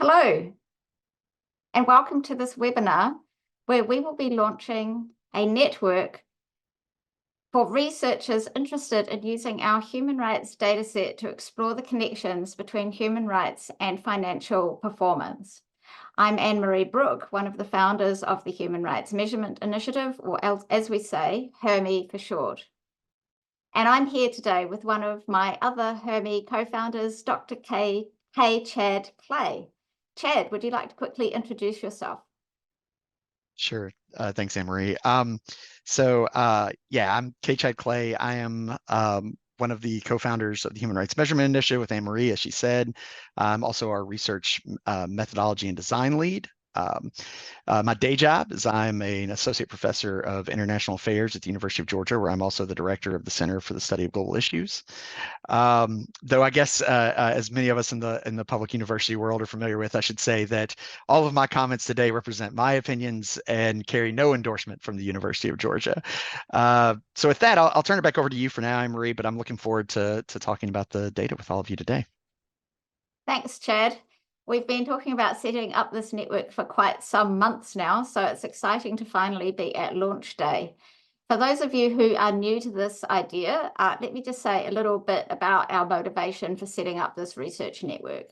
Hello, and welcome to this webinar where we will be launching a network for researchers interested in using our human rights dataset to explore the connections between human rights and financial performance. I'm Anne-Marie Brook, one of the founders of the Human Rights Measurement Initiative, or as we say, HRMI for short. And I'm here today with one of my other HRMI co-founders, Dr. Chad Clay. Chad, would you like to quickly introduce yourself? Sure. Thanks, Anne-Marie. Yeah, I'm Chad Clay. I am one of the co-founders of the Human Rights Measurement Initiative with Anne-Marie, as she said. I'm also our research methodology and design lead. My day job is I'm an associate professor of international affairs at the University of Georgia, where I'm also the director of the Center for the Study of Global Issues. Though I guess as many of us in the public university world are familiar with, I should say that all of my comments today represent my opinions and carry no endorsement from the University of Georgia. So with that, I'll turn it back over to you for now, Anne-Marie, but I'm looking forward to talking about the data with all of you today. Thanks, Chad. We've been talking about setting up this network for quite some months now, so it's exciting to finally be at launch day. For those of you who are new to this idea, let me just say a little bit about our motivation for setting up this research network.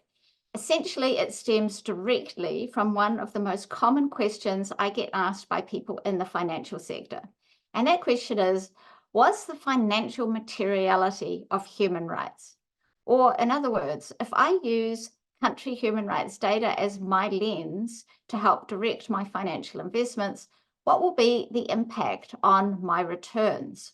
Essentially, it stems directly from one of the most common questions I get asked by people in the financial sector. And that question is, what's the financial materiality of human rights? Or in other words, if I use country human rights data as my lens to help direct my financial investments, what will be the impact on my returns?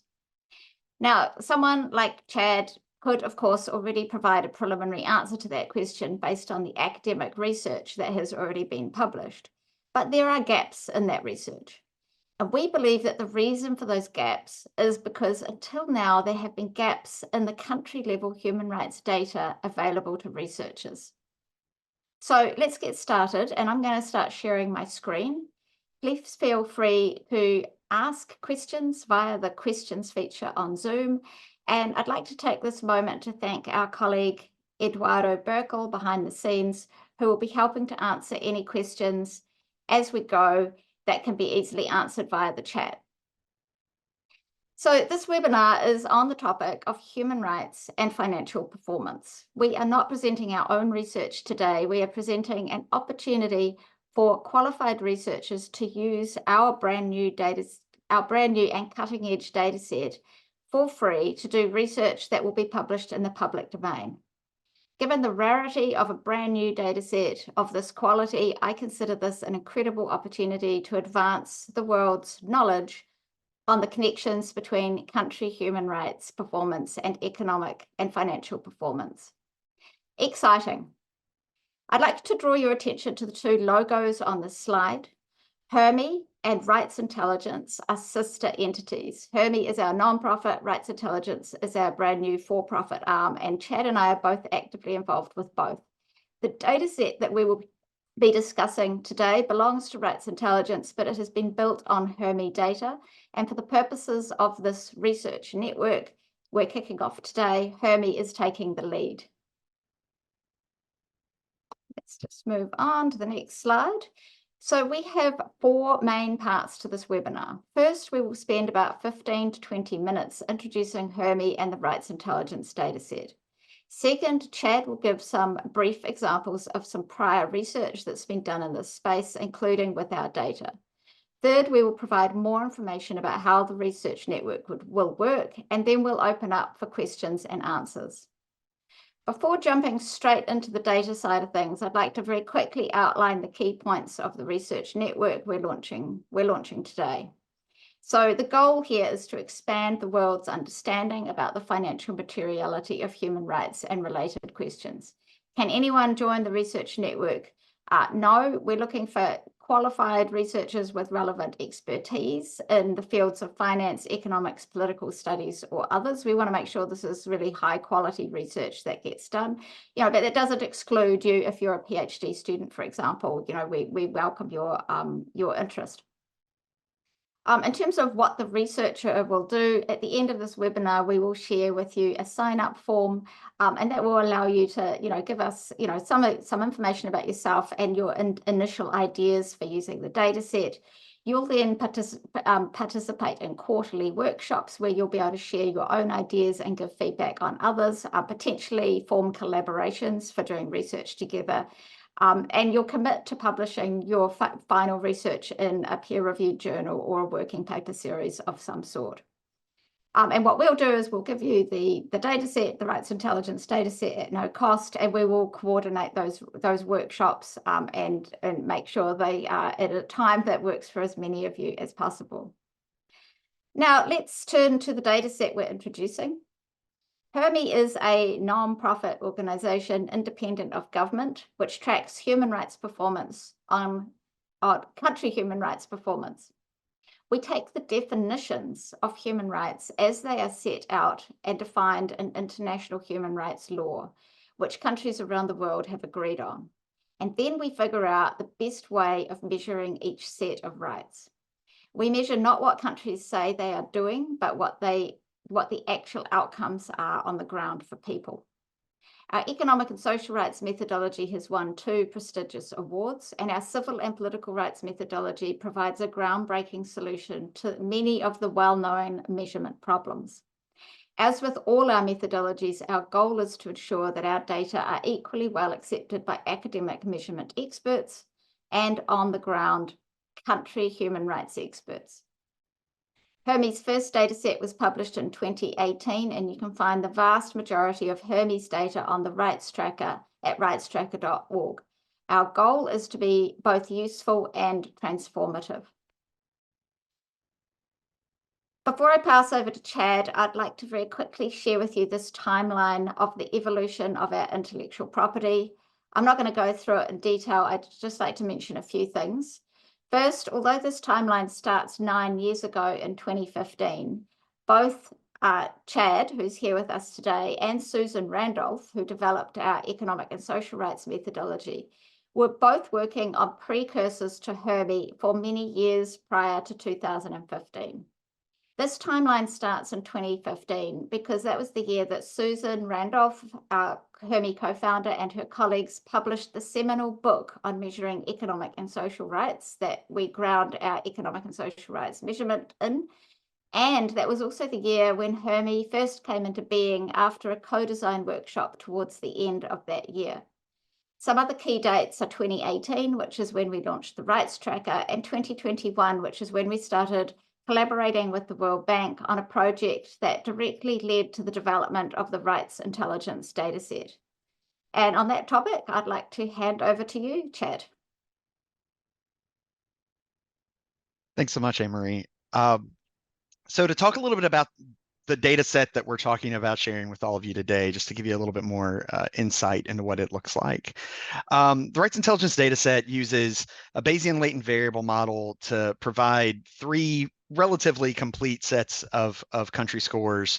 Now, someone like Chad could, of course, already provide a preliminary answer to that question based on the academic research that has already been published. But there are gaps in that research. And we believe that the reason for those gaps is because until now, there have been gaps in the country level human rights data available to researchers. So let's get started, and I'm going to start sharing my screen. Please feel free to ask questions via the questions feature on Zoom. And I'd like to take this moment to thank our colleague, Eduardo Burkle, behind the scenes, who will be helping to answer any questions as we go that can be easily answered via the chat. So this webinar is on the topic of human rights and financial performance. We are not presenting our own research today. We are presenting an opportunity for qualified researchers to use our brand new and cutting edge data set for free to do research that will be published in the public domain. Given the rarity of a brand new data set of this quality, I consider this an incredible opportunity to advance the world's knowledge on the connections between country human rights performance and economic and financial performance. Exciting. I'd like to draw your attention to the two logos on this slide. HRMI and Rights Intelligence are sister entities. HRMI is our nonprofit, Rights Intelligence is our brand new for-profit arm, and Chad and I are both actively involved with both. The data set that we will be discussing today belongs to Rights Intelligence, but it has been built on HRMI data. And for the purposes of this research network we're kicking off today, HRMI is taking the lead. Let's just move on to the next slide. So we have four main parts to this webinar. First, we will spend about 15 to 20 minutes introducing HRMI and the Rights Intelligence dataset. Second, Chad will give some brief examples of some prior research that's been done in this space, including with our data. Third, we will provide more information about how the research network will work, and then we'll open up for questions and answers. Before jumping straight into the data side of things, I'd like to very quickly outline the key points of the research network we're launching today. So the goal here is to expand the world's understanding about the financial materiality of human rights and related questions. Can anyone join the research network? No, we're looking for qualified researchers with relevant expertise in the fields of finance, economics, political studies, or others. We want to make sure this is really high quality research that gets done. But that doesn't exclude you if you're a PhD student, for example. We welcome your interest. In terms of what the researcher will do, at the end of this webinar, we will share with you a sign-up form, and that will allow you to, give us, some information about yourself and your initial ideas for using the data set. You'll then participate in quarterly workshops where you'll be able to share your own ideas and give feedback on others, potentially form collaborations for doing research together. And you'll commit to publishing your final research in a peer-reviewed journal or a working paper series of some sort. And what we'll do is we'll give you the data set, the rights intelligence data set at no cost, and we will coordinate those workshops and make sure they are at a time that works for as many of you as possible. Now, let's turn to the data set we're introducing. HRMI is a non-profit organisation independent of government, which tracks human rights performance on country human rights performance. We take the definitions of human rights as they are set out and defined in international human rights law, which countries around the world have agreed on. And then we figure out the best way of measuring each set of rights. We measure not what countries say they are doing, but what the actual outcomes are on the ground for people. Our economic and social rights methodology has won 2 prestigious awards, and our civil and political rights methodology provides a groundbreaking solution to many of the well-known measurement problems. As with all our methodologies, our goal is to ensure that our data are equally well accepted by academic measurement experts and on-the-ground country human rights experts. HRMI's first dataset was published in 2018, and you can find the vast majority of HRMI's data on the Rights Tracker at rightstracker.org. Our goal is to be both useful and transformative. Before I pass over to Chad, I'd like to very quickly share with you this timeline of the evolution of our intellectual property. I'm not going to go through it in detail. I'd just like to mention a few things. First, although this timeline starts 9 years ago in 2015, both Chad, who's here with us today, and Susan Randolph, who developed our economic and social rights methodology, were both working on precursors to HRMI for many years prior to 2015. This timeline starts in 2015 because that was the year that Susan Randolph, our HRMI co-founder, and her colleagues published the seminal book on measuring economic and social rights that we ground our economic and social rights measurement in. And that was also the year when HRMI first came into being after a co-design workshop towards the end of that year. Some other key dates are 2018, which is when we launched the Rights Tracker, and 2021, which is when we started collaborating with the World Bank on a project that directly led to the development of the Rights Intelligence dataset. And on that topic, I'd like to hand over to you, Chad. Thanks so much, Anne-Marie. So to talk a little bit about the data set that we're talking about sharing with all of you today, just to give you a little bit more insight into what it looks like. The Rights Intelligence data set uses a Bayesian latent variable model to provide 3 relatively complete sets of country scores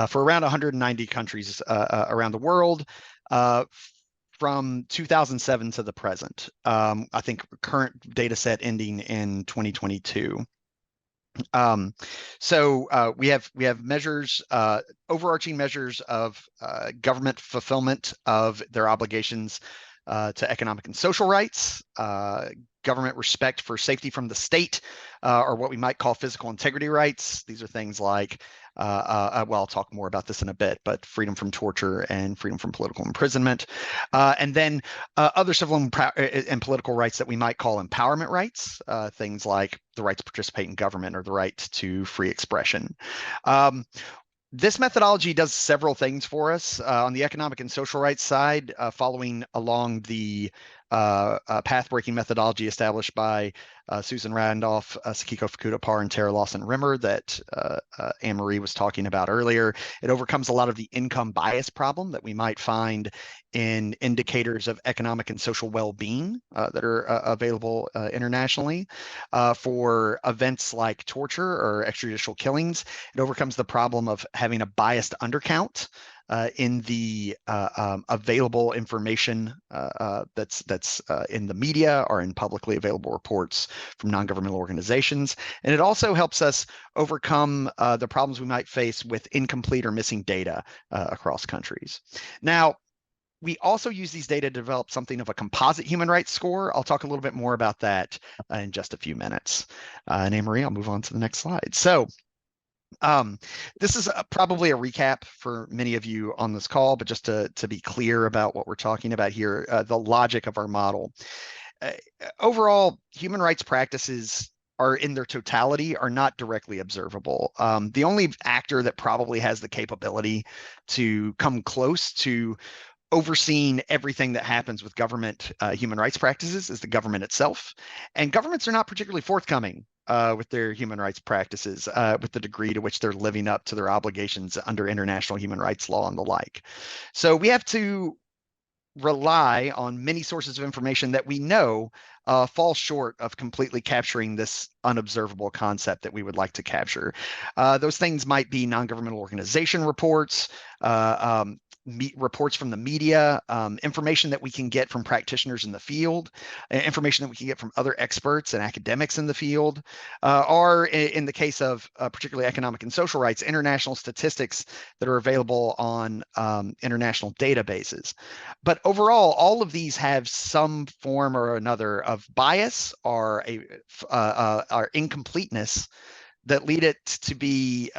for around 190 countries around the world from 2007 to the present. I think current data set ending in 2022. So we have measures, overarching measures of government fulfillment of their obligations to economic and social rights, government respect for safety from the state, or what we might call physical integrity rights. These are things like, well, I'll talk more about this in a bit, but freedom from torture and freedom from political imprisonment. And then other civil and political rights that we might call empowerment rights, things like the right to participate in government or the right to free expression. This methodology does several things for us. On the economic and social rights side, following along the path-breaking methodology established by Susan Randolph, Sakiko Fukuda-Parr, and Tara Lawson-Rimmer that Anne-Marie was talking about earlier. It overcomes a lot of the income bias problem that we might find in indicators of economic and social well-being that are available internationally. For events like torture or extrajudicial killings, it overcomes the problem of having a biased undercount in the available information that's in the media or in publicly available reports from non-governmental organizations. And it also helps us overcome the problems we might face with incomplete or missing data across countries. Now, we also use these data to develop something of a composite human rights score. I'll talk a little bit more about that in just a few minutes. And Anne-Marie, I'll move on to the next slide. So this is probably a recap for many of you on this call, but just to be clear about what we're talking about here, the logic of our model. Overall, human rights practices are in their totality are not directly observable. The only actor that probably has the capability to come close to overseeing everything that happens with government human rights practices is the government itself. And governments are not particularly forthcoming with their human rights practices, with the degree to which they're living up to their obligations under international human rights law and the like. So we have to rely on many sources of information that we know fall short of completely capturing this unobservable concept that we would like to capture. Those things might be non-governmental organization reports, reports from the media, information that we can get from practitioners in the field, information that we can get from other experts and academics in the field, or in the case of particularly economic and social rights, international statistics that are available on international databases. But overall, all of these have some form or another of bias or incompleteness that lead it to be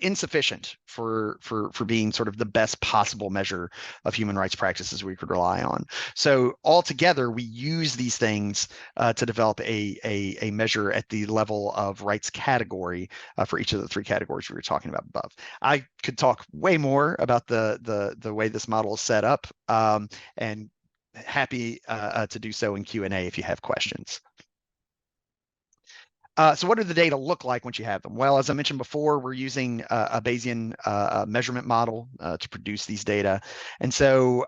insufficient for being sort of the best possible measure of human rights practices we could rely on. So altogether, we use these things to develop a measure at the level of rights category for each of the three categories we were talking about above. I could talk way more about the way this model is set up, and happy to do so in Q&A if you have questions. So what do the data look like once you have them? Well, as I mentioned before, we're using a Bayesian measurement model to produce these data. And so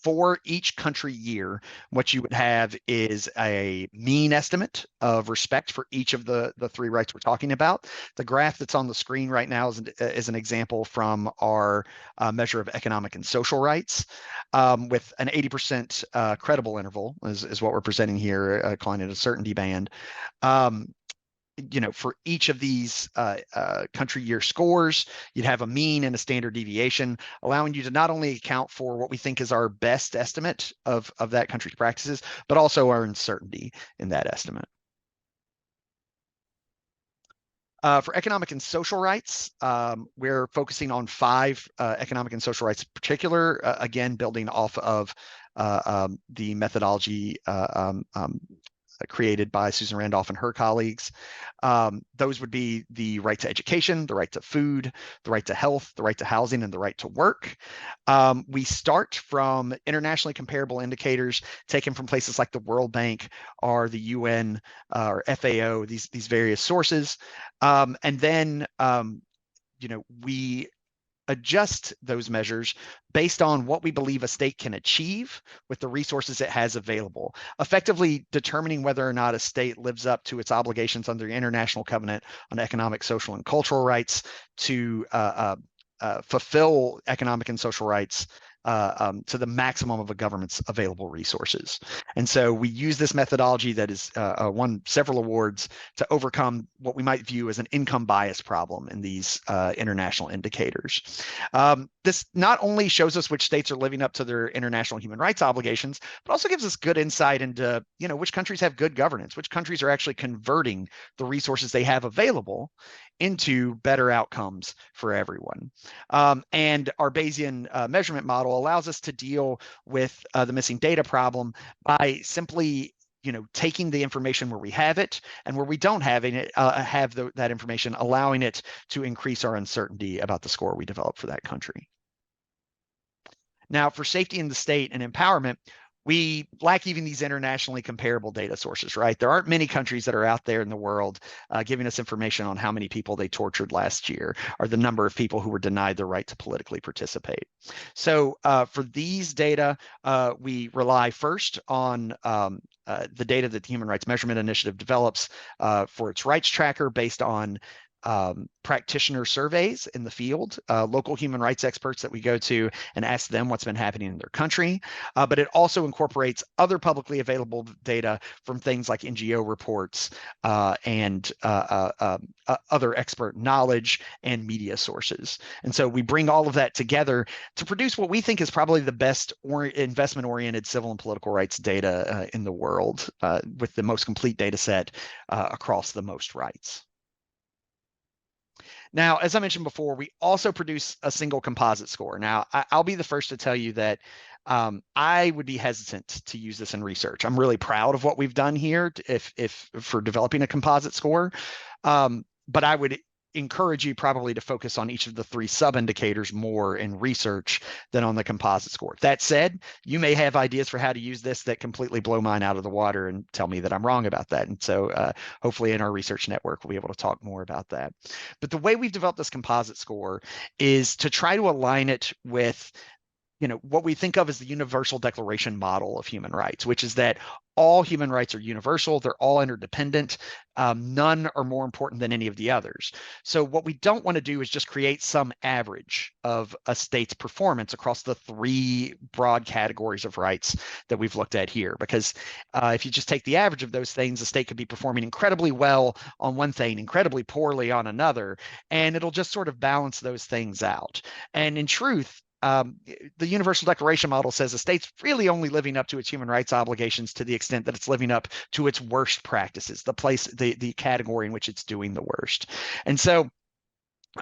for each country year, what you would have is a mean estimate of respect for each of the three rights we're talking about. The graph that's on the screen right now is an example from our measure of economic and social rights, with an 80% credible interval is what we're presenting here, calling it a certainty band. For each of these country year scores, you'd have a mean and a standard deviation, allowing you to not only account for what we think is our best estimate of that country's practices, but also our uncertainty in that estimate. For economic and social rights, we're focusing on 5 economic and social rights in particular, again, building off of the methodology created by Susan Randolph and her colleagues. Those would be the right to education, the right to food, the right to health, the right to housing, and the right to work. We start from internationally comparable indicators taken from places like the World Bank or the UN or FAO, these various sources. And then we adjust those measures based on what we believe a state can achieve with the resources it has available, effectively determining whether or not a state lives up to its obligations under the International Covenant on Economic, Social, and Cultural Rights to fulfill economic and social rights to the maximum of a government's available resources. And so we use this methodology that is won several awards to overcome what we might view as an income bias problem in these international indicators. This not only shows us which states are living up to their international human rights obligations, but also gives us good insight into which countries have good governance, which countries are actually converting the resources they have available into better outcomes for everyone. And our Bayesian measurement model allows us to deal with the missing data problem by simply taking the information where we have it, and where we don't have it, that information, allowing it to increase our uncertainty about the score we develop for that country. Now, for safety in the state and empowerment, we lack even these internationally comparable data sources, right? There aren't many countries that are out there in the world giving us information on how many people they tortured last year, or the number of people who were denied the right to politically participate. So for these data, we rely first on the data that the Human Rights Measurement Initiative develops for its rights tracker based on practitioner surveys in the field, local human rights experts that we go to and ask them what's been happening in their country. But it also incorporates other publicly available data from things like NGO reports and other expert knowledge and media sources. And so we bring all of that together to produce what we think is probably the best investment-oriented civil and political rights data in the world, with the most complete data set across the most rights. Now, as I mentioned before, we also produce a single composite score. Now, I'll be the first to tell you that I would be hesitant to use this in research. I'm really proud of what we've done here if for developing a composite score. But I would encourage you probably to focus on each of the 3 sub-indicators more in research than on the composite score. That said, you may have ideas for how to use this that completely blow mine out of the water and tell me that I'm wrong about that. And so hopefully in our research network, we'll be able to talk more about that. But the way we've developed this composite score is to try to align it with what we think of as the Universal Declaration model of human rights, which is that all human rights are universal. They're all interdependent. None are more important than any of the others. So what we don't want to do is just create some average of a state's performance across the 3 broad categories of rights that we've looked at here. Because if you just take the average of those things, the state could be performing incredibly well on one thing, incredibly poorly on another, and it'll just sort of balance those things out. And in truth, the Universal Declaration model says a state's really only living up to its human rights obligations to the extent that it's living up to its worst practices, the category in which it's doing the worst. And so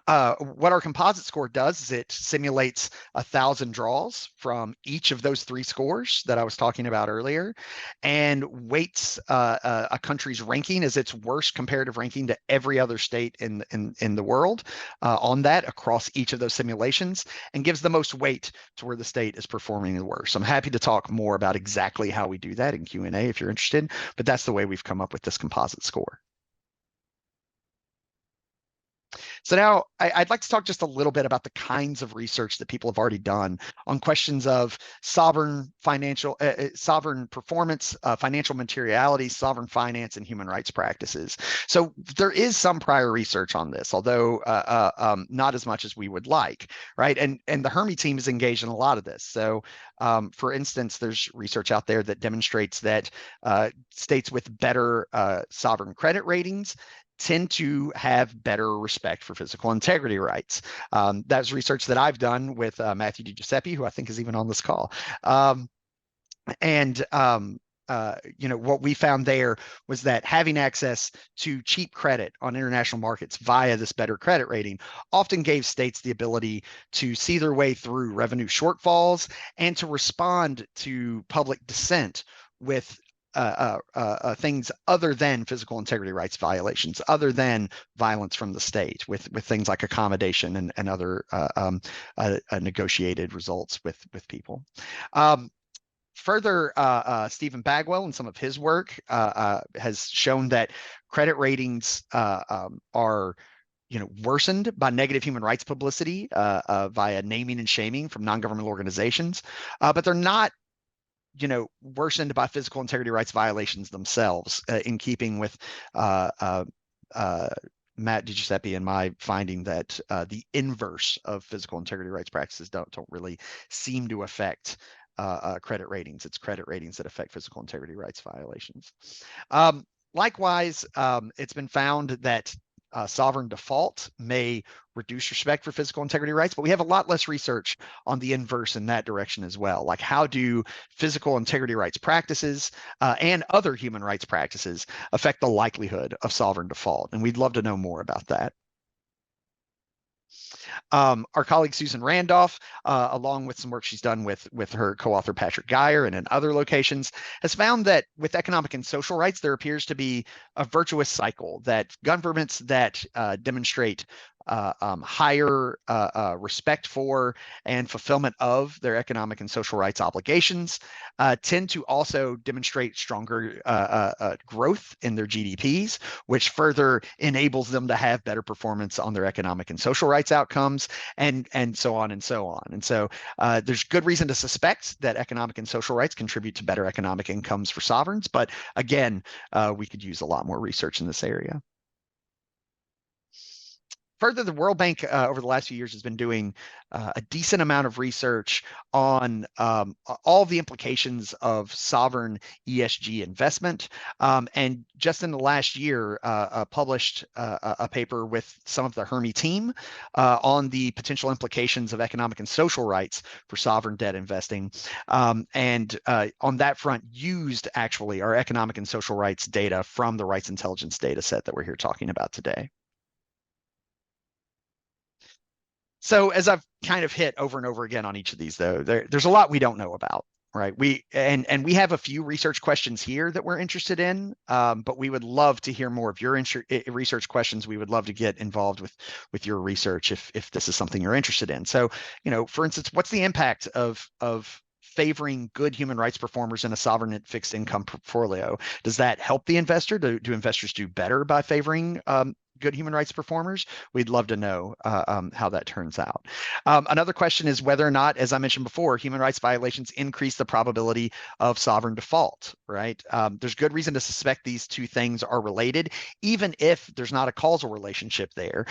what our composite score does is it simulates 1,000 draws from each of those 3 scores that I was talking about earlier, and weights a country's ranking as its worst comparative ranking to every other state in the world on that across each of those simulations, and gives the most weight to where the state is performing the worst. So I'm happy to talk more about exactly how we do that in Q&A if you're interested, but that's the way we've come up with this composite score. So now I'd like to talk just a little bit about the kinds of research that people have already done on questions of sovereign performance, financial materiality, sovereign finance, and human rights practices. So there is some prior research on this, although not as much as we would like, right? And the HRMI team is engaged in a lot of this. So for instance, there's research out there that demonstrates that states with better sovereign credit ratings tend to have better respect for physical integrity rights. That's research that I've done with Matthew DiGiuseppe, who I think is even on this call. What we found there was that having access to cheap credit on international markets via this better credit rating often gave states the ability to see their way through revenue shortfalls and to respond to public dissent with things other than physical integrity rights violations, other than violence from the state, with things like accommodation and other negotiated results with people. Further, Stephen Bagwell in some of his work has shown that credit ratings are worsened by negative human rights publicity via naming and shaming from non-governmental organizations, but they're not worsened by physical integrity rights violations themselves, in keeping with Matt DiGiuseppe and my finding that the inverse of physical integrity rights practices don't really seem to affect credit ratings. It's credit ratings that affect physical integrity rights violations. Likewise, it's been found that sovereign default may reduce respect for physical integrity rights, but we have a lot less research on the inverse in that direction as well. Like, how do physical integrity rights practices and other human rights practices affect the likelihood of sovereign default? And we'd love to know more about that. Our colleague Susan Randolph, along with some work she's done with her co-author Patrick Geyer and in other locations, has found that with economic and social rights, there appears to be a virtuous cycle, that governments that demonstrate higher respect for and fulfillment of their economic and social rights obligations tend to also demonstrate stronger growth in their GDPs, which further enables them to have better performance on their economic and social rights outcomes, and so on and so on. And so there's good reason to suspect that economic and social rights contribute to better economic incomes for sovereigns, but again, we could use a lot more research in this area. further, the World Bank over the last few years has been doing a decent amount of research on all the implications of sovereign ESG investment. And just in the last year, published a paper with some of the HRMI team on the potential implications of economic and social rights for sovereign debt investing. And on that front, used actually our economic and social rights data from the rights intelligence data set that we're here talking about today. So as I've kind of hit over and over again on each of these, though, there's a lot we don't know about, right? We have a few research questions here that we're interested in, but we would love to hear more of your research questions. We would love to get involved with your research if this is something you're interested in. So, for instance, what's the impact of favoring good human rights performers in a sovereign fixed income portfolio? Does that help the investor? Do investors do better by favoring good human rights performers? We'd love to know how that turns out. Another question is whether or not, as I mentioned before, human rights violations increase the probability of sovereign default, right? There's good reason to suspect these two things are related, even if there's not a causal relationship there.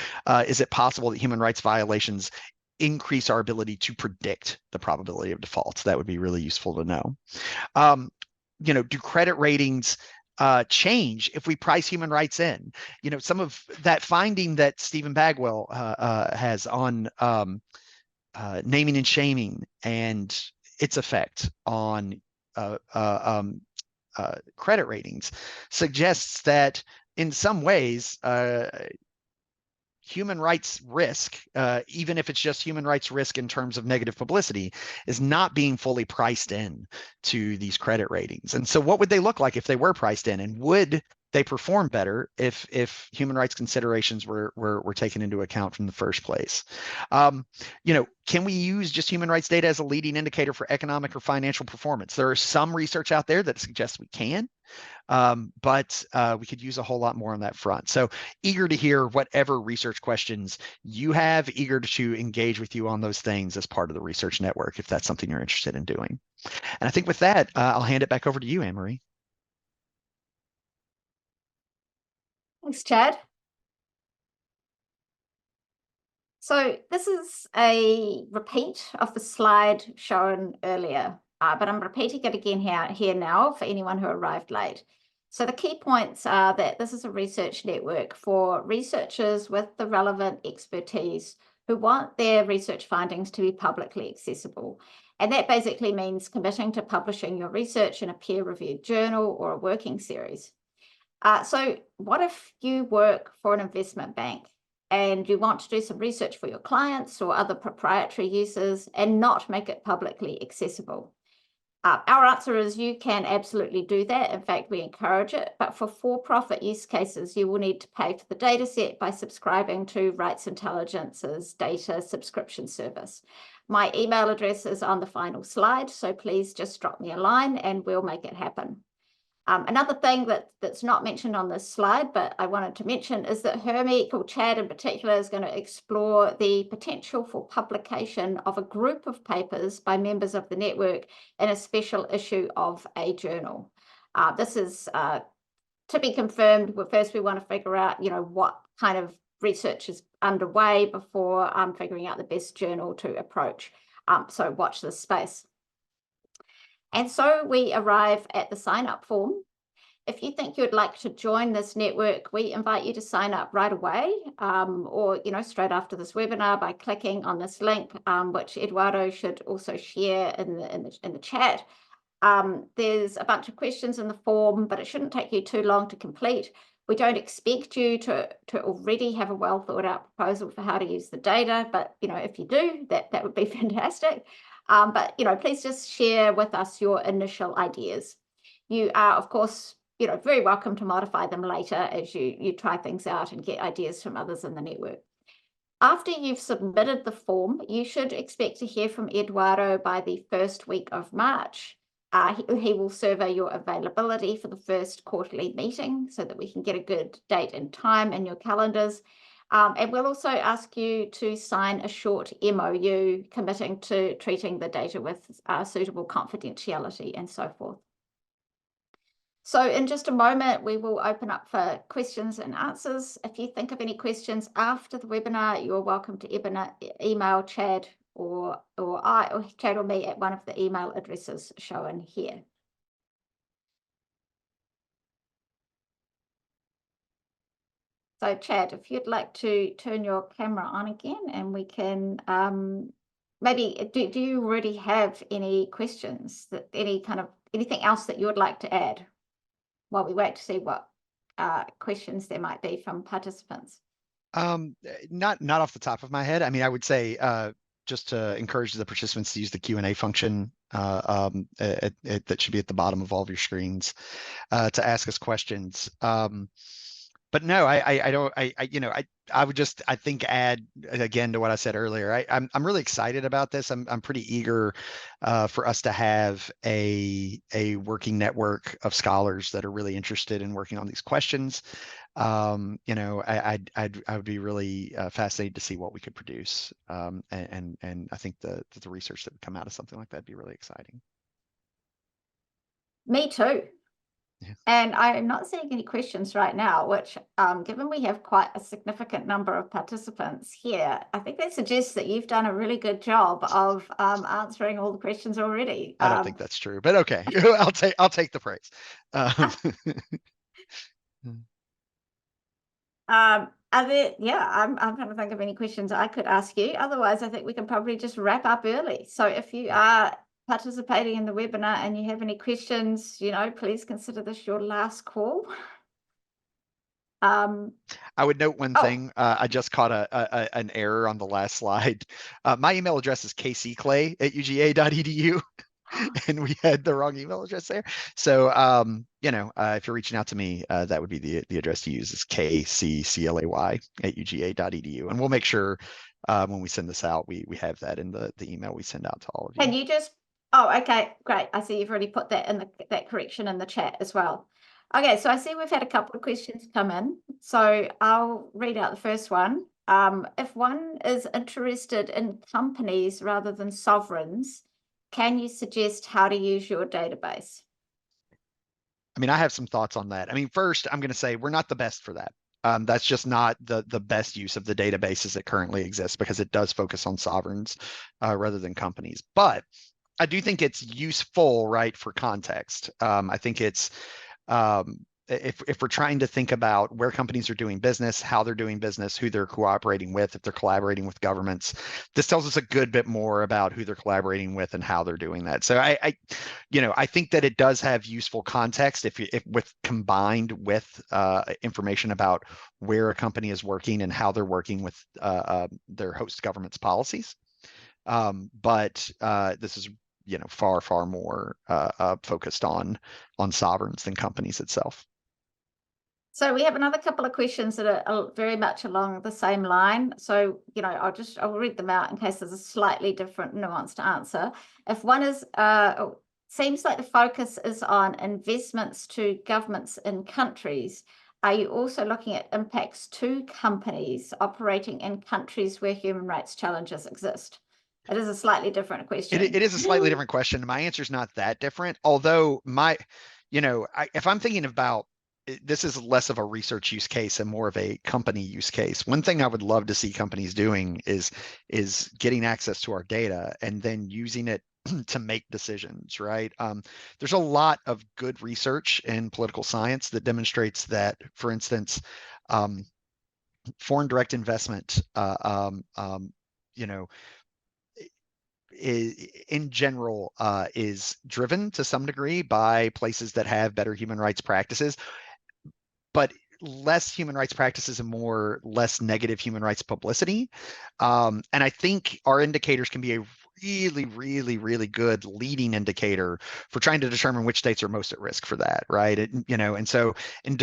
Is it possible that human rights violations increase our ability to predict the probability of default? That would be really useful to know. Do credit ratings change if we price human rights in? Some of that finding that Stephen Bagwell has on naming and shaming and its effect on credit ratings suggests that in some ways human rights risk, even if it's just human rights risk in terms of negative publicity, is not being fully priced in to these credit ratings. And so what would they look like if they were priced in? And would they perform better if human rights considerations were taken into account from the first place? Can we use just human rights data as a leading indicator for economic or financial performance? There is some research out there that suggests we can. But we could use a whole lot more on that front. So eager to hear whatever research questions you have, eager to engage with you on those things as part of the research network, if that's something you're interested in doing. And I think with that, I'll hand it back over to you, Anne-Marie. Thanks, Chad. So this is a repeat of the slide shown earlier, but I'm repeating it again here now for anyone who arrived late. So the key points are that this is a research network for researchers with the relevant expertise who want their research findings to be publicly accessible. And that basically means committing to publishing your research in a peer-reviewed journal or a working series. So what if you work for an investment bank and you want to do some research for your clients or other proprietary users and not make it publicly accessible? Our answer is you can absolutely do that. In fact, we encourage it. But for for-profit use cases, you will need to pay for the data set by subscribing to Rights Intelligence's data subscription service. My email address is on the final slide, so please just drop me a line and we'll make it happen. Another thing that's not mentioned on this slide, but I wanted to mention, is that HRMI, or Chad in particular, is going to explore the potential for publication of a group of papers by members of the network in a special issue of a journal. This is to be confirmed. First, we want to figure out, what kind of research is underway before figuring out the best journal to approach. So watch this space. And so we arrive at the sign-up form. If you think you'd like to join this network, we invite you to sign up right away, or straight after this webinar by clicking on this link, which Eduardo should also share in the chat. There's a bunch of questions in the form, but it shouldn't take you too long to complete. We don't expect you to already have a well thought out proposal for how to use the data, but if you do, that would be fantastic. But please just share with us your initial ideas. You are, of course, very welcome to modify them later as you try things out and get ideas from others in the network. After you've submitted the form, you should expect to hear from Eduardo by the first week of March. He will survey your availability for the first quarterly meeting so that we can get a good date and time in your calendars. And we'll also ask you to sign a short MOU committing to treating the data with suitable confidentiality and so forth. So in just a moment, we will open up for questions and answers. If you think of any questions after the webinar, you're welcome to email Chad or Chad or me at one of the email addresses shown here. So Chad, if you'd like to turn your camera on again, and we can maybe do you already have any questions, that anything else that you would like to add while we wait to see what questions there might be from participants? Not off the top of my head. I mean, I would say just to encourage the participants to use the Q&A function that should be at the bottom of all of your screens to ask us questions. But no, I don't. I would just, I think, add again to what I said earlier. I'm really excited about this. I'm pretty eager for us to have a working network of scholars that are really interested in working on these questions. I would be really fascinated to see what we could produce. And I think the research that would come out of something like that would be really exciting. Me too. Yeah. And I'm not seeing any questions right now, which, given we have quite a significant number of participants here, I think that suggests that you've done a really good job of answering all the questions already. I don't think that's true, but okay, I'll take the praise. I'm trying to think of any questions I could ask you. Otherwise, I think we can probably just wrap up early. So if you are participating in the webinar and you have any questions, please consider this your last call. I would note one thing. I just caught an error on the last slide. My email address is kcclay@uga.edu. And we had the wrong email address there. So, if you're reaching out to me, that would be the address to use is kcclay@uga.edu. And we'll make sure when we send this out, we have that in the email we send out to all of you. Can you just, oh, okay, great. I see you've already put that in that correction in the chat as well. Okay, so I see we've had a couple of questions come in. So I'll read out the first one. If one is interested in companies rather than sovereigns, can you suggest how to use your database? I mean, I have some thoughts on that. I mean, first, I'm going to say we're not the best for that. That's just not the best use of the databases that currently exist, because it does focus on sovereigns rather than companies. But I do think it's useful, right, for context. I think it's if we're trying to think about where companies are doing business, how they're doing business, who they're cooperating with, if they're collaborating with governments, this tells us a good bit more about who they're collaborating with and how they're doing that. So I think that it does have useful context if combined with information about where a company is working and how they're working with their host government's policies. But this is far more focused on sovereigns than companies itself. So we have another couple of questions that are very much along the same line. So, I'll read them out in case there's a slightly different nuanced answer. If one is, seems like the focus is on investments to governments in countries, are you also looking at impacts to companies operating in countries where human rights challenges exist? It is a slightly different question. It is a slightly different question. My answer is not that different, although if I'm thinking about, this is less of a research use case and more of a company use case. One thing I would love to see companies doing is getting access to our data and then using it to make decisions, right? There's a lot of good research in political science that demonstrates that, for instance, foreign direct investment, in general is driven to some degree by places that have better human rights practices, but less human rights practices and less negative human rights publicity. And I think our indicators can be a really good leading indicator for trying to determine which states are most at risk for that, right? And so in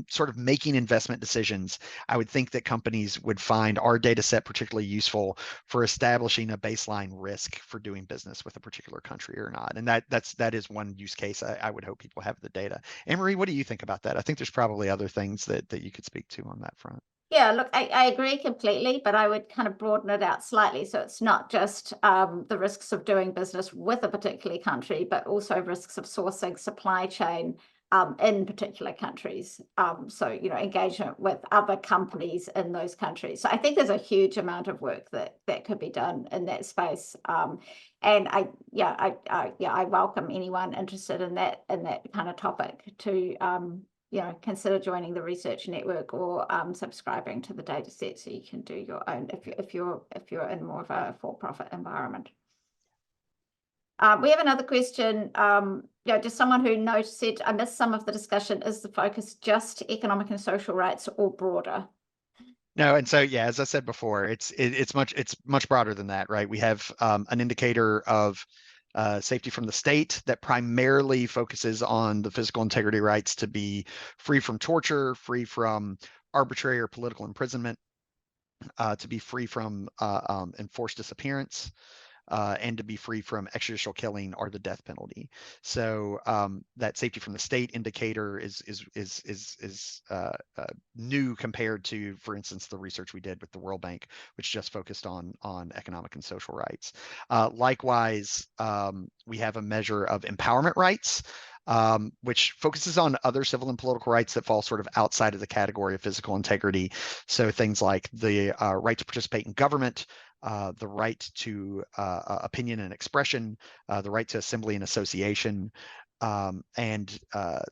sort of making investment decisions, I would think that companies would find our data set particularly useful for establishing a baseline risk for doing business with a particular country or not. And that is one use case I would hope people have the data. Anne-Marie, what do you think about that? I think there's probably other things that you could speak to on that front. Yeah, look, I agree completely, but I would kind of broaden it out slightly. So it's not just the risks of doing business with a particular country, but also risks of sourcing, supply chain, in particular countries. So, you know, engagement with other companies in those countries. So I think there's a huge amount of work that could be done in that space. And I welcome anyone interested in that kind of topic to you know, consider joining the research network or subscribing to the data set so you can do your own if you're in more of a for-profit environment. We have another question. You know, just someone who said, I missed some of the discussion. Is the focus just economic and social rights or broader? No, and so yeah, as I said before, it's much broader than that, right? We have an indicator of safety from the state that primarily focuses on the physical integrity rights to be free from torture, free from arbitrary or political imprisonment, to be free from enforced disappearance, and to be free from extrajudicial killing or the death penalty. So that safety from the state indicator is new compared to, for instance, the research we did with the World Bank, which just focused on economic and social rights. Likewise, we have a measure of empowerment rights, which focuses on other civil and political rights that fall sort of outside of the category of physical integrity. So things like the right to participate in government, the right to opinion and expression, the right to assembly and association, and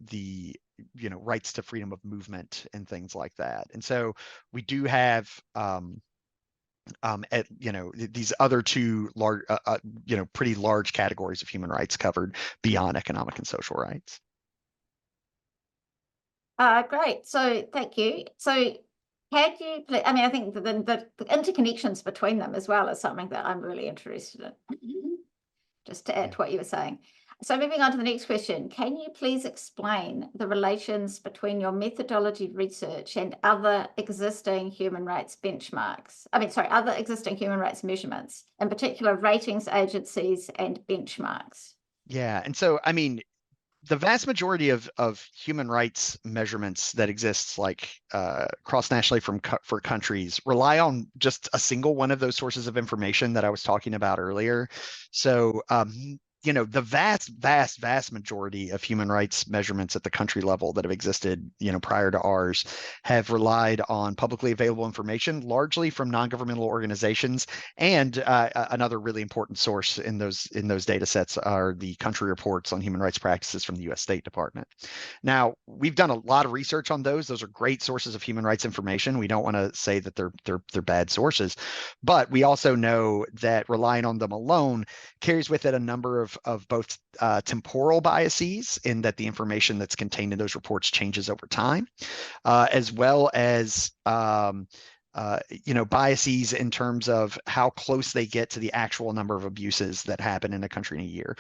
the rights to freedom of movement and things like that. And so we do have these other two large, pretty large categories of human rights covered beyond economic and social rights. Great. So thank you. So can you, I mean, I think the interconnections between them as well is something that I'm really interested in, just to add to what you were saying. So moving on to the next question, can you please explain the relations between your methodology research and other existing human rights benchmarks? Other existing human rights measurements, in particular ratings agencies and benchmarks. Yeah, and so, I mean, the vast majority of human rights measurements that exist, like cross-nationally for countries, rely on just a single one of those sources of information that I was talking about earlier. So the vast majority of human rights measurements at the country level that have existed, prior to ours, have relied on publicly available information, largely from non-governmental organizations. And another really important source in those data sets are the country reports on human rights practices from the U.S. State Department. Now, we've done a lot of research on those. Those are great sources of human rights information. We don't want to say that they're bad sources, but we also know that relying on them alone carries with it a number of both temporal biases, in that the information that's contained in those reports changes over time, as well as biases in terms of how close they get to the actual number of abuses that happen in a country in a year.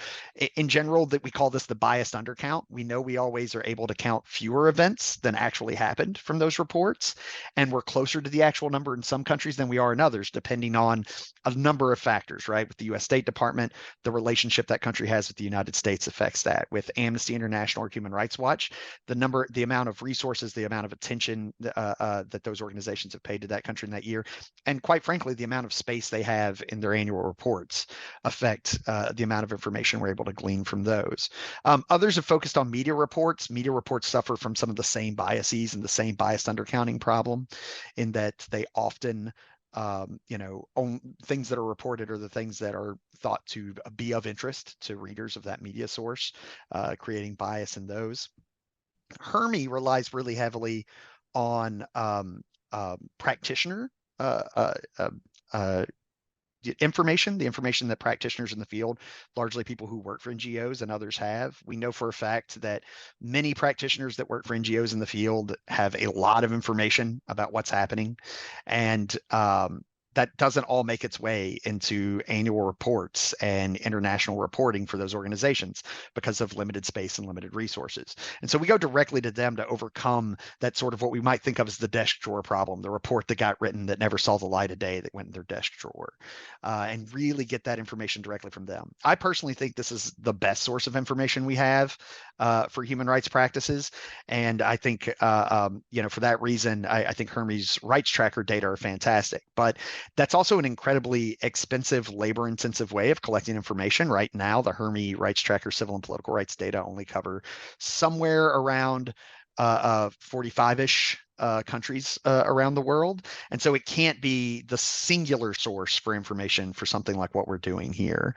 In general, that we call this the biased undercount. We know we always are able to count fewer events than actually happened from those reports, and we're closer to the actual number in some countries than we are in others, depending on a number of factors, right? With the U.S. State Department, the relationship that country has with the United States affects that. With Amnesty International or Human Rights Watch, the amount of resources, the amount of attention that those organizations have paid to that country in that year, and quite frankly, the amount of space they have in their annual reports affect the amount of information we're able to glean from those. Others have focused on media reports. Media reports suffer from some of the same biases and the same biased undercounting problem, in that they often things that are reported are the things that are thought to be of interest to readers of that media source, creating bias in those. HRMI relies really heavily on practitioner information, the information that practitioners in the field, largely people who work for NGOs and others, have. We know for a fact that many practitioners that work for NGOs in the field have a lot of information about what's happening, and that doesn't all make its way into annual reports and international reporting for those organizations because of limited space and limited resources. And so we go directly to them to overcome that sort of what we might think of as the desk drawer problem, the report that got written that never saw the light of day, that went in their desk drawer, and really get that information directly from them. I personally think this is the best source of information we have for human rights practices. And I think, for that reason, I think HRMI's rights tracker data are fantastic. But That's also an incredibly expensive, labor-intensive way of collecting information. Right now, the HRMI Rights Tracker civil and political rights data only cover somewhere around 45-ish countries around the world. And so it can't be the singular source for information for something like what we're doing here.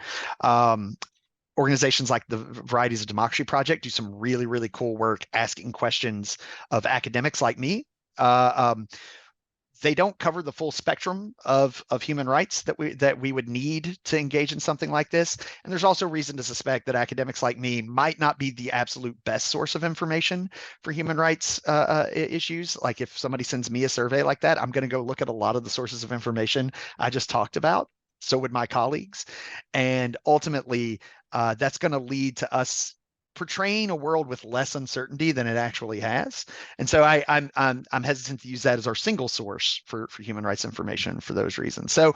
Organizations like the Varieties of Democracy Project do some really, really cool work asking questions of academics like me. They don't cover the full spectrum of human rights that we would need to engage in something like this. And there's also reason to suspect that academics like me might not be the absolute best source of information for human rights issues. Like if somebody sends me a survey like that, I'm going to go look at a lot of the sources of information I just talked about. So would my colleagues. And ultimately, that's going to lead to us portraying a world with less uncertainty than it actually has. And so I'm hesitant to use that as our single source for human rights information for those reasons. So,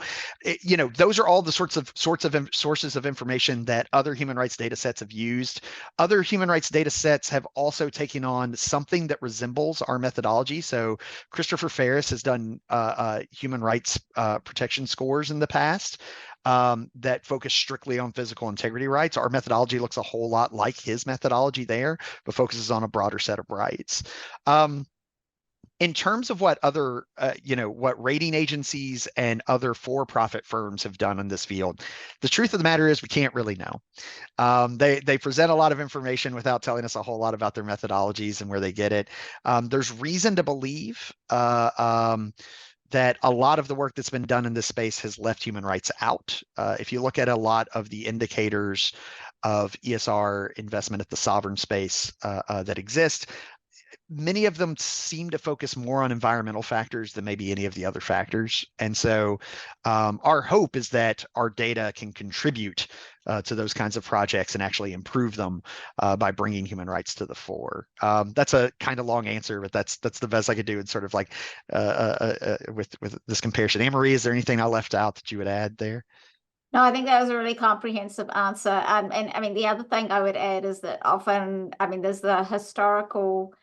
those are all the sorts of sources of information that other human rights data sets have used. Other human rights data sets have also taken on something that resembles our methodology. So Christopher Ferris has done human rights protection scores in the past. That focus strictly on physical integrity rights. Our methodology looks a whole lot like his methodology there, but focuses on a broader set of rights. In terms of what other, what rating agencies and other for-profit firms have done in this field, the truth of the matter is we can't really know. They present a lot of information without telling us a whole lot about their methodologies and where they get it. There's reason to believe that a lot of the work that's been done in this space has left human rights out. If you look at a lot of the indicators of ESR investment at the sovereign space that exist, many of them seem to focus more on environmental factors than maybe any of the other factors. And so our hope is that our data can contribute to those kinds of projects and actually improve them by bringing human rights to the fore. That's a kind of long answer, but that's the best I could do. It's sort of like with this comparison. Anne-Marie, is there anything I left out that you would add there? No, I think that was a really comprehensive answer. And I mean, the other thing I would add is that often, I mean, there's the historical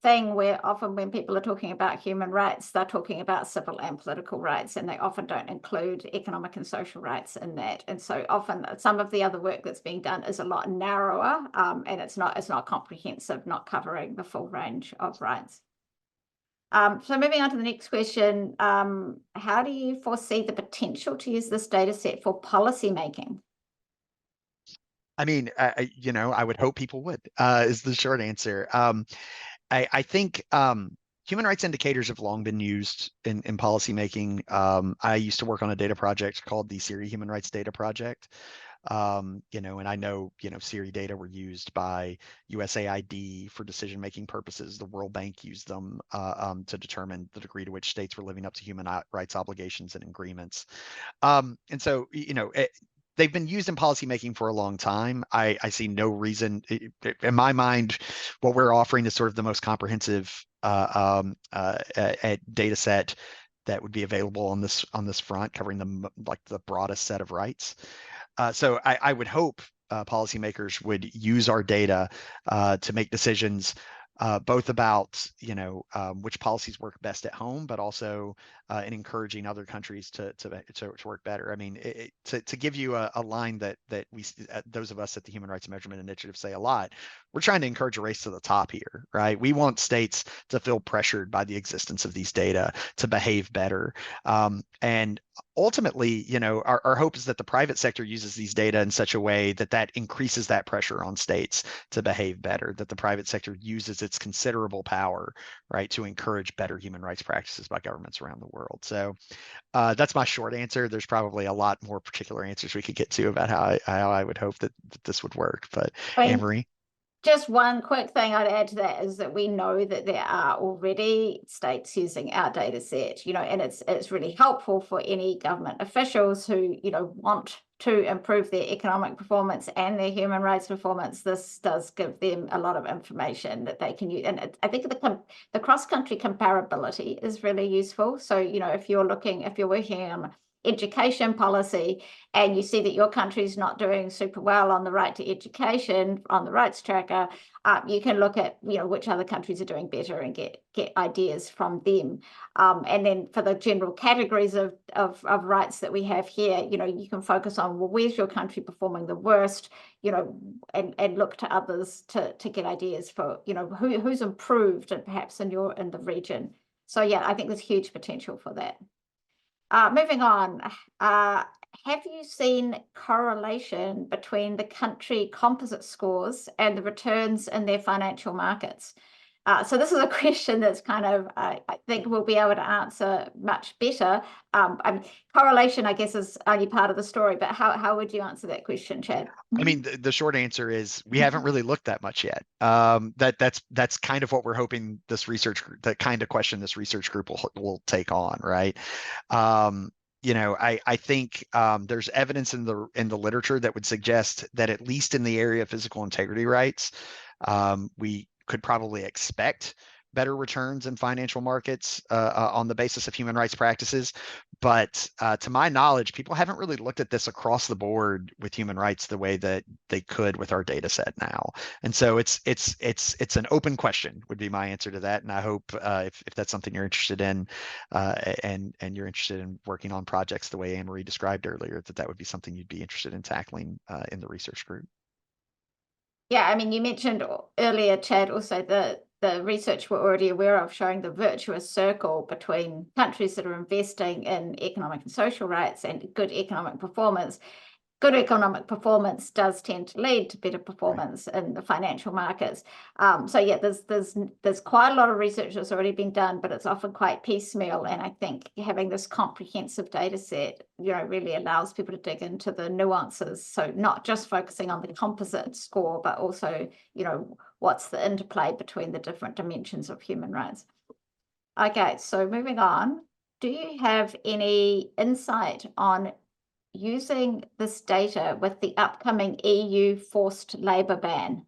thing where often when people are talking about human rights, they're talking about civil and political rights, and they often don't include economic and social rights in that. And so often some of the other work that's being done is a lot narrower, and it's not comprehensive, not covering the full range of rights. So moving on to the next question, how do you foresee the potential to use this data set for policy making? I mean, I would hope people would, is the short answer. I think human rights indicators have long been used in policymaking. I used to work on a data project called the SIRI Human Rights Data Project. And I know, SIRI data were used by USAID for decision-making purposes. The World Bank used them to determine the degree to which states were living up to human rights obligations and agreements. And so, they've been used in policymaking for a long time. I see no reason, in my mind, what we're offering is sort of the most comprehensive data set that would be available on this front, covering the broadest set of rights. So I would hope policymakers would use our data to make decisions both about which policies work best at home, but also in encouraging other countries to work better. I mean, to give you a line that we those of us at the Human Rights Measurement Initiative say a lot, we're trying to encourage a race to the top here, right? We want states to feel pressured by the existence of these data to behave better, and ultimately, our hope is that the private sector uses these data in such a way that increases that pressure on states to behave better, that the private sector uses its considerable power, right, to encourage better human rights practices by governments around the world. So that's my short answer. There's probably a lot more particular answers we could get to about how I would hope that this would work. But Anne-Marie? Just one quick thing I'd add to that is that we know that there are already states using our data set, and it's really helpful for any government officials who, want to improve their economic performance and their human rights performance. This does give them a lot of information that they can use. And I think the cross-country comparability is really useful. So, if you're working on education policy, and you see that your country's not doing super well on the right to education on the rights tracker, you can look at, you know, which other countries are doing better and get ideas from them. And then for the general categories of rights that we have here, you know, you can focus on, well, where's your country performing the worst, you know, and look to others to get ideas for, you know, who's improved and perhaps in the region. So yeah, I think there's huge potential for that. Moving on, have you seen correlation between the country composite scores and the returns in their financial markets? So this is a question that's kind of, I think we'll be able to answer much better. I mean, correlation, I guess, is only part of the story, but how would you answer that question, Chad? I mean, the short answer is we haven't really looked that much yet. That's kind of what we're hoping this research group, that kind of question this research group will take on, right? You know, I think there's evidence in the literature that would suggest that at least in the area of physical integrity rights, we could probably expect better returns in financial markets on the basis of human rights practices. But to my knowledge, people haven't really looked at this across the board with human rights the way that they could with our data set now. And so it's an open question would be my answer to that. And I hope if that's something you're interested in and you're interested in working on projects the way Anne-Marie described earlier, that would be something you'd be interested in tackling in the research group. Yeah, I mean, you mentioned earlier, Chad, also the research we're already aware of showing the virtuous circle between countries that are investing in economic and social rights and good economic performance. Good economic performance does tend to lead to better performance in the financial markets. So yeah, there's quite a lot of research that's already been done, but it's often quite piecemeal. And I think having this comprehensive data set, you know, really allows people to dig into the nuances. So not just focusing on the composite score, but also, you know, what's the interplay between the different dimensions of human rights. Okay, so moving on, do you have any insight on using this data with the upcoming EU forced labor ban?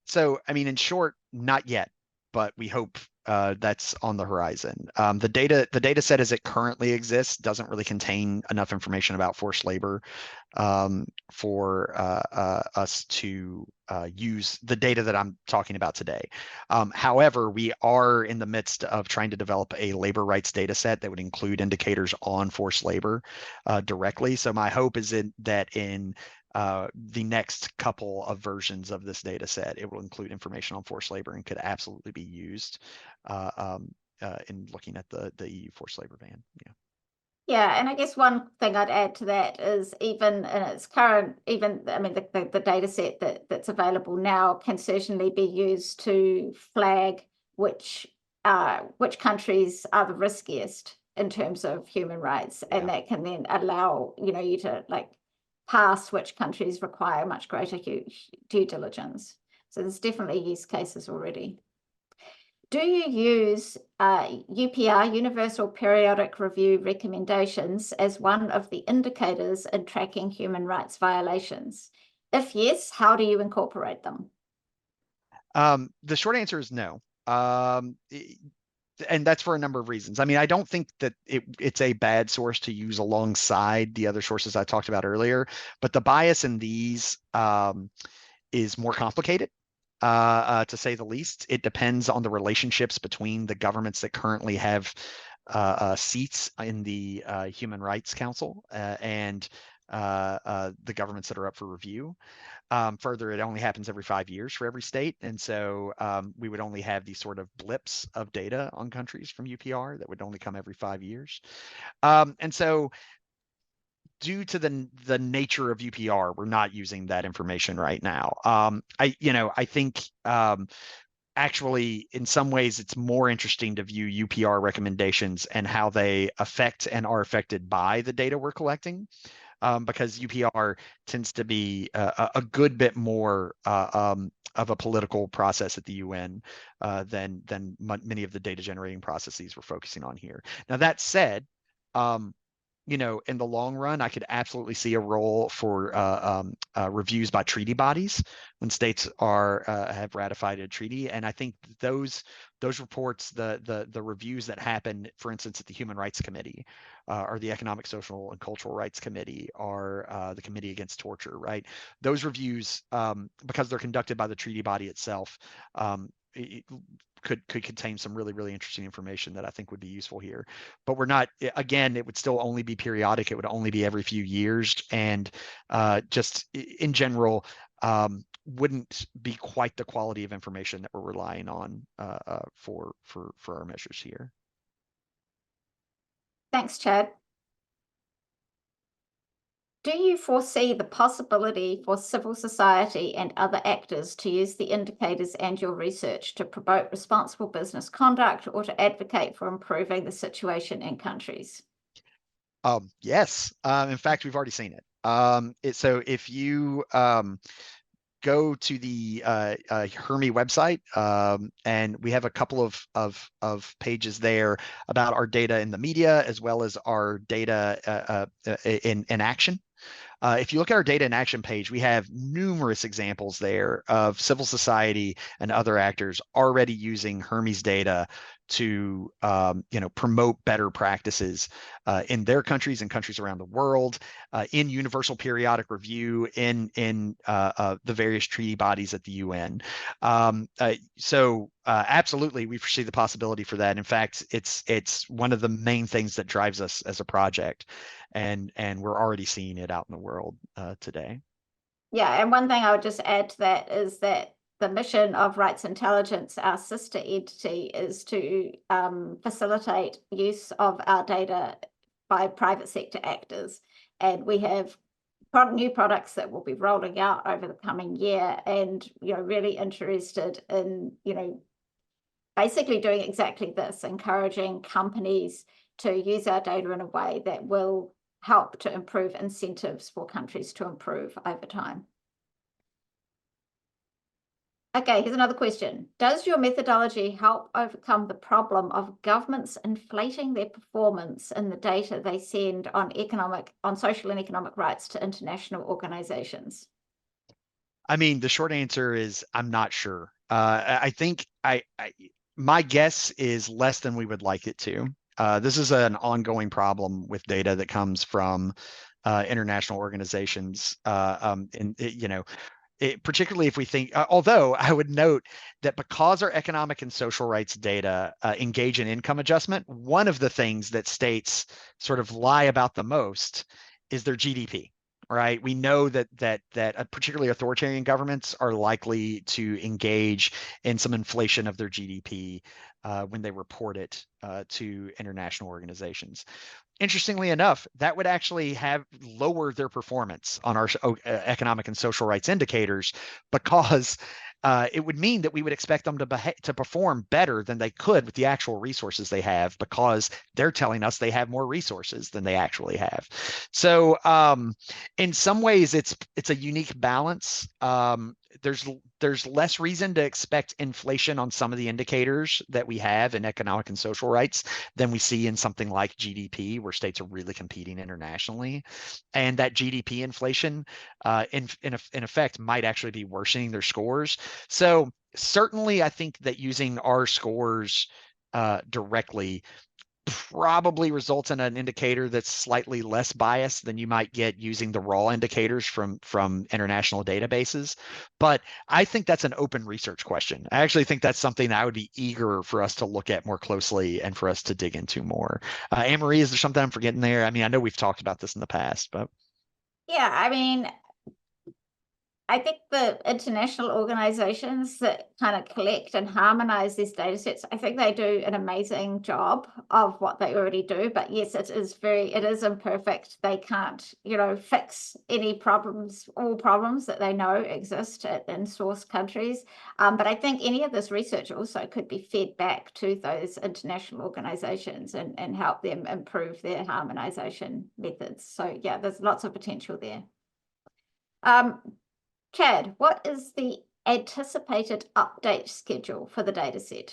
So, I mean, in short, not yet, but we hope that's on the horizon. The data set as it currently exists doesn't really contain enough information about forced labor for us to use the data that I'm talking about today. However, we are in the midst of trying to develop a labor rights data set that would include indicators on forced labor directly. So my hope is that in the next couple of versions of this data set, it will include information on forced labor and could absolutely be used in looking at the EU forced labor ban. Yeah. Yeah, and I guess one thing I'd add to that is even in its current, I mean, the data set that's available now can certainly be used to flag which countries are the riskiest in terms of human rights, and that can then allow, you know, you to like pass which countries require much greater due diligence. So there's definitely use cases already. Do you use UPR, Universal Periodic Review recommendations, as one of the indicators in tracking human rights violations? If yes, how do you incorporate them? The short answer is no. And that's for a number of reasons. I mean, I don't think that it's a bad source to use alongside the other sources I talked about earlier, but the bias in these is more complicated. To say the least. It depends on the relationships between the governments that currently have seats in the Human Rights Council and the governments that are up for review. Further, it only happens every 5 years for every state. And so we would only have these sort of blips of data on countries from UPR that would only come every 5 years. And so due to the nature of UPR, we're not using that information right now. I think actually in some ways it's more interesting to view UPR recommendations and how they affect and are affected by the data we're collecting, because UPR tends to be a good bit more of a political process at the UN than many of the data generating processes we're focusing on here. Now that said, in the long run, I could absolutely see a role for reviews by treaty bodies when states have ratified a treaty. And I think those reports, the reviews that happen, for instance, at the Human Rights Committee, or the Economic, Social, and Cultural Rights Committee, or the Committee Against Torture, right? Those reviews, because they're conducted by the treaty body itself, it could contain some really, really interesting information that I think would be useful here. But we're not, again, it would still only be periodic. It would only be every few years. And just in general, wouldn't be quite the quality of information that we're relying on for our measures here. Thanks, Chad. Do you foresee the possibility for civil society and other actors to use the indicators and your research to promote responsible business conduct or to advocate for improving the situation in countries? Yes. In fact, we've already seen it. So if you go to the HRMI website, and we have a couple of pages there about our data in the media, as well as our data in action. If you look at our data in action page, we have numerous examples there of civil society and other actors already using HRMI's data to promote better practices in their countries and countries around the world, in universal periodic review, in the various treaty bodies at the UN. So absolutely, we foresee the possibility for that. In fact, it's one of the main things that drives us as a project, and we're already seeing it out in the world today. Yeah, and one thing I would just add to that is that the mission of Rights Intelligence, our sister entity, is to facilitate use of our data by private sector actors. And we have new products that will be rolling out over the coming year, and really interested in basically doing exactly this, encouraging companies to use our data in a way that will help to improve incentives for countries to improve over time. Okay, here's another question. Does your methodology help overcome the problem of governments inflating their performance in the data they send on social and economic rights to international organizations? I mean, the short answer is I'm not sure. I think my guess is less than we would like it to. This is an ongoing problem with data that comes from international organizations, particularly if we think, although I would note that because our economic and social rights data engage in income adjustment, one of the things that states sort of lie about the most is their GDP. Right, we know that particularly authoritarian governments are likely to engage in some inflation of their GDP when they report it to international organizations. Interestingly enough, that would actually have lowered their performance on our economic and social rights indicators, because it would mean that we would expect them to perform better than they could with the actual resources they have, because they're telling us they have more resources than they actually have. So in some ways, it's a unique balance. There's less reason to expect inflation on some of the indicators that we have in economic and social rights than we see in something like GDP, where states are really competing internationally. And that GDP inflation, in effect, might actually be worsening their scores. So certainly, I think that using our scores directly probably results in an indicator that's slightly less biased than you might get using the raw indicators from international databases. But I think that's an open research question. I actually think that's something I would be eager for us to look at more closely and for us to dig into more. Anne-Marie, is there something I'm forgetting there? I mean, I know we've talked about this in the past, but Yeah, I mean, I think the international organizations that kind of collect and harmonize these data sets, I think they do an amazing job of what they already do. But yes, it is imperfect. They can't, fix any problems, all problems that they know exist in source countries. But I think any of this research also could be fed back to those international organizations and help them improve their harmonization methods. So yeah, there's lots of potential there. Chad, what is the anticipated update schedule for the dataset?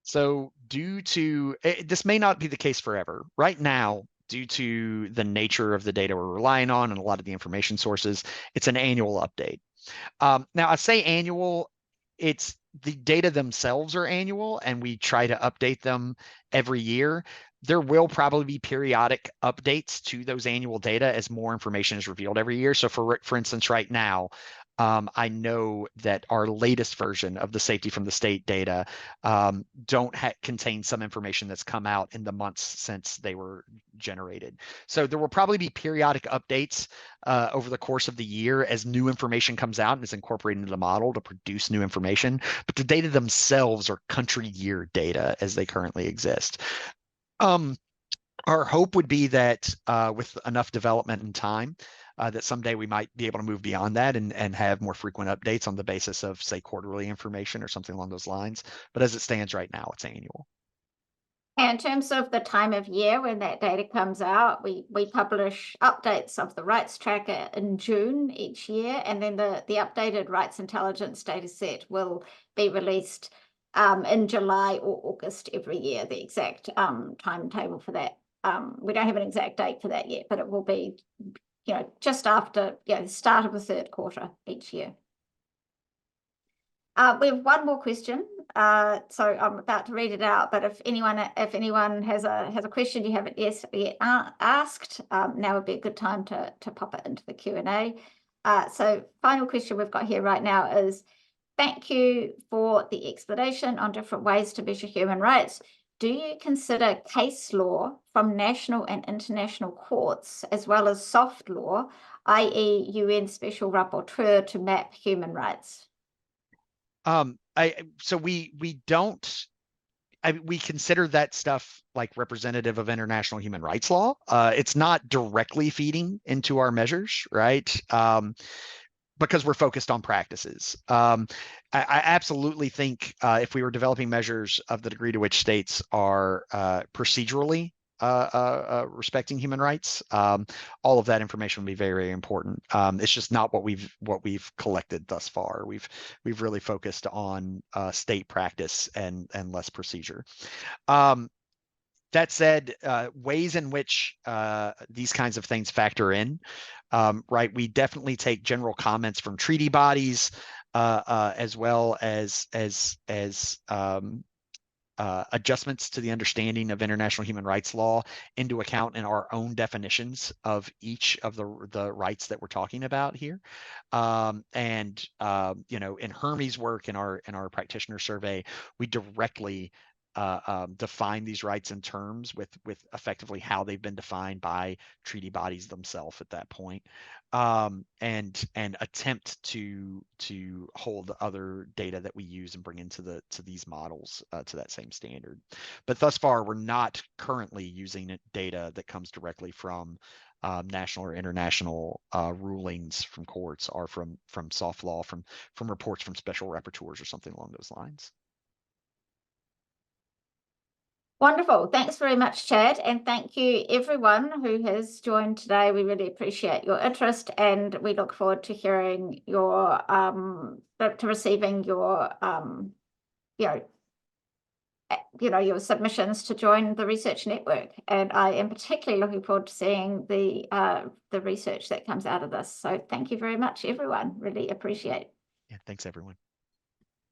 so this may not be the case forever. Right now, due to the nature of the data we're relying on and a lot of the information sources, it's an annual update. Now, I say annual, it's the data themselves are annual, and we try to update them every year. There will probably be periodic updates to those annual data as more information is revealed every year. So for instance, right now, I know that our latest version of the safety from the state data don't contain some information that's come out in the months since they were generated. So there will probably be periodic updates over the course of the year as new information comes out and is incorporated into the model to produce new information. But the data themselves are country year data as they currently exist. Our hope would be that with enough development and time, that someday we might be able to move beyond that and have more frequent updates on the basis of, say, quarterly information or something along those lines. But as it stands right now, it's annual. And in terms of the time of year when that data comes out, we publish updates of the rights tracker in June each year, and then the updated rights intelligence data set will be released in July or August every year. The exact timetable for that, we don't have an exact date for that yet, but it will be, just after the start of the third quarter each year. We have one more question, so I'm about to read it out. But if anyone has a question you haven't yet asked, now would be a good time to pop it into the Q&A. So final question we've got here right now is, thank you for the explanation on different ways to measure human rights. Do you consider case law from national and international courts, as well as soft law, i.e. UN Special Rapporteur, to map human rights? We don't. We consider that stuff like representative of international human rights law. It's not directly feeding into our measures, right? Because we're focused on practices. I absolutely think if we were developing measures of the degree to which states are procedurally respecting human rights, all of that information would be very, very important. It's just not what we've collected thus far. We've really focused on state practice and less procedure. That said, ways in which these kinds of things factor in, right? We definitely take general comments from treaty bodies, as well as adjustments to the understanding of international human rights law into account in our own definitions of each of the rights that we're talking about here. In HRMI's work, in our practitioner survey, we directly define these rights in terms with effectively how they've been defined by treaty bodies themselves at that point, and attempt to hold other data that we use and bring into these models to that same standard. But thus far, we're not currently using data that comes directly from national or international rulings from courts, or from soft law, from reports from special rapporteurs or something along those lines. Wonderful. Thanks very much, Chad. And thank you everyone who has joined today. We really appreciate your interest, and we look forward to hearing your, receiving your, your submissions to join the research network. And I am particularly looking forward to seeing the research that comes out of this. So thank you very much, everyone. Really appreciate it. Yeah, thanks, everyone.